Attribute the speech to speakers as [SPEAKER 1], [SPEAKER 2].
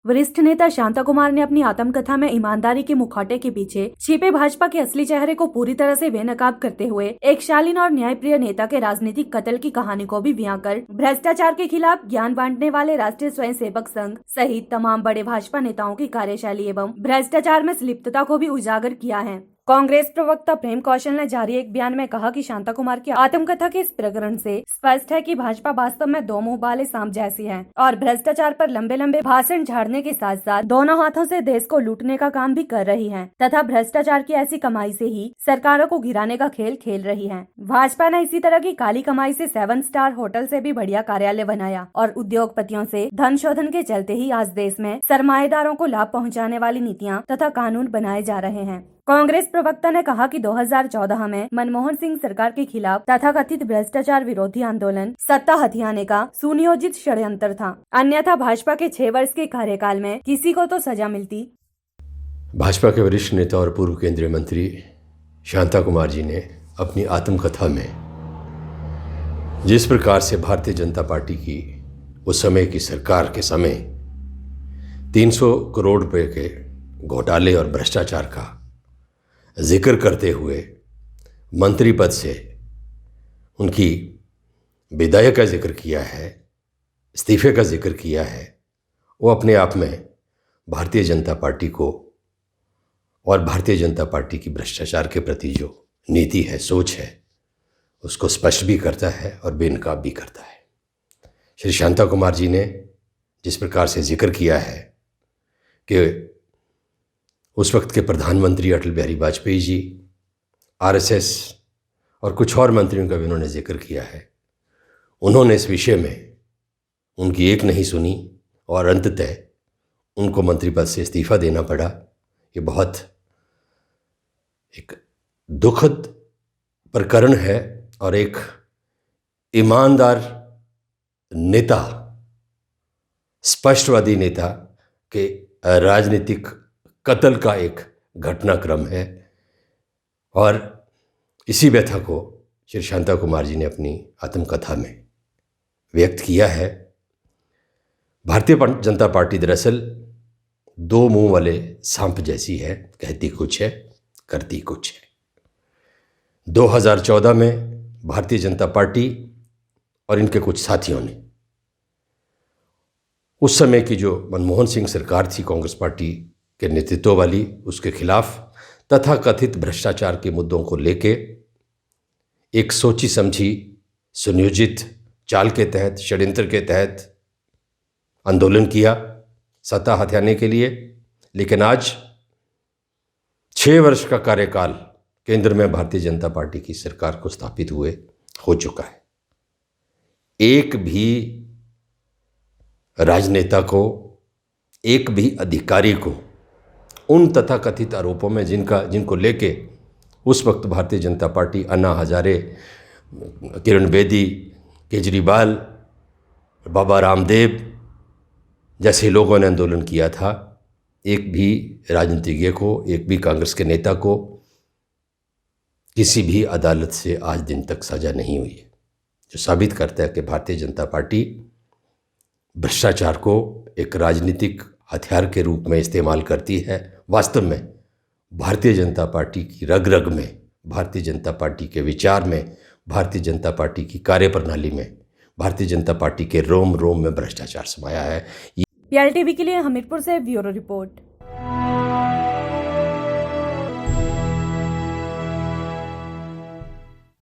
[SPEAKER 1] वरिष्ठ नेता शांता कुमार ने अपनी आत्मकथा में ईमानदारी के मुखौटे के पीछे छिपे भाजपा के असली चेहरे को पूरी तरह से बेनकाब करते हुए एक शालीन और न्यायप्रिय नेता के राजनीतिक कत्ल की कहानी को भी बयां कर भ्रष्टाचार के खिलाफ ज्ञान बांटने वाले राष्ट्रीय स्वयंसेवक संघ सहित तमाम बड़े भाजपा नेताओं की कार्यशैली एवं भ्रष्टाचार में संलिप्तता को भी उजागर किया है। कांग्रेस प्रवक्ता प्रेम कौशल ने जारी एक बयान में कहा कि शांता कुमार की आत्मकथा के इस प्रकरण से स्पष्ट है कि भाजपा वास्तव में दो मुंह वाले सांप जैसी है और भ्रष्टाचार पर लंबे लंबे भाषण झाड़ने के साथ साथ दोनों हाथों से देश को लूटने का काम भी कर रही है तथा भ्रष्टाचार की ऐसी कमाई से ही सरकारों को गिराने का खेल खेल रही है। भाजपा ने इसी तरह की काली कमाई से 7 स्टार होटल से भी बढ़िया कार्यालय बनाया और उद्योगपतियों से धन शोधन के चलते ही आज देश में सरमाएदारों को लाभ पहुँचाने वाली नीतियाँ तथा कानून बनाए जा रहे हैं। कांग्रेस प्रवक्ता ने कहा कि 2014 में मनमोहन सिंह सरकार के खिलाफ तथाकथित भ्रष्टाचार विरोधी आंदोलन सत्ता हथियाने का सुनियोजित षड्यंत्र था, अन्यथा भाजपा के 6 वर्ष के कार्यकाल में किसी को तो सजा मिलती।
[SPEAKER 2] भाजपा के वरिष्ठ नेता और पूर्व केंद्रीय मंत्री शांता कुमार जी ने अपनी आत्मकथा में जिस प्रकार से भारतीय जनता पार्टी की उस समय की सरकार के समय 300 करोड़ रुपए के घोटाले और भ्रष्टाचार का जिक्र करते हुए मंत्री पद से उनकी विदाई का जिक्र किया है, इस्तीफे का जिक्र किया है, वो अपने आप में भारतीय जनता पार्टी को और भारतीय जनता पार्टी की भ्रष्टाचार के प्रति जो नीति है, सोच है, उसको स्पष्ट भी करता है और बेनकाब भी करता है। श्री शांता कुमार जी ने जिस प्रकार से जिक्र किया है कि उस वक्त के प्रधानमंत्री अटल बिहारी वाजपेयी जी, आरएसएस और कुछ और मंत्रियों का भी उन्होंने जिक्र किया है, उन्होंने इस विषय में उनकी एक नहीं सुनी और अंततः उनको मंत्री पद से इस्तीफा देना पड़ा। ये बहुत एक दुखद प्रकरण है और एक ईमानदार नेता, स्पष्टवादी नेता के राजनीतिक कत्ल का एक घटनाक्रम है और इसी व्यथा को श्री शांता कुमार जी ने अपनी आत्मकथा में व्यक्त किया है। भारतीय जनता पार्टी दरअसल दो मुंह वाले सांप जैसी है, कहती कुछ है, करती कुछ है। 2014 में भारतीय जनता पार्टी और इनके कुछ साथियों ने उस समय की जो मनमोहन सिंह सरकार थी कांग्रेस पार्टी के नेतृत्व वाली, उसके खिलाफ तथाकथित भ्रष्टाचार के मुद्दों को लेके एक सोची समझी सुनियोजित चाल के तहत, षड्यंत्र के तहत आंदोलन किया सत्ता हथियाने के लिए। लेकिन आज 6 वर्ष का कार्यकाल केंद्र में भारतीय जनता पार्टी की सरकार को स्थापित हुए हो चुका है। एक भी राजनेता को, एक भी अधिकारी को उन तथाकथित आरोपों में जिनको लेके उस वक्त भारतीय जनता पार्टी, अन्ना हजारे, किरण बेदी, केजरीवाल, बाबा रामदेव जैसे लोगों ने आंदोलन किया था, एक भी राजनीतिज्ञ को, एक भी कांग्रेस के नेता को किसी भी अदालत से आज दिन तक सजा नहीं हुई है, जो साबित करता है कि भारतीय जनता पार्टी भ्रष्टाचार को एक राजनीतिक हथियार के रूप में इस्तेमाल करती है। वास्तव में भारतीय जनता पार्टी की रग रग में, भारतीय जनता पार्टी के विचार में, भारतीय जनता पार्टी की कार्यप्रणाली में, भारतीय जनता पार्टी के रोम रोम में भ्रष्टाचार समाया है।
[SPEAKER 1] PLTV के लिए हमीरपुर से ब्यूरो रिपोर्ट।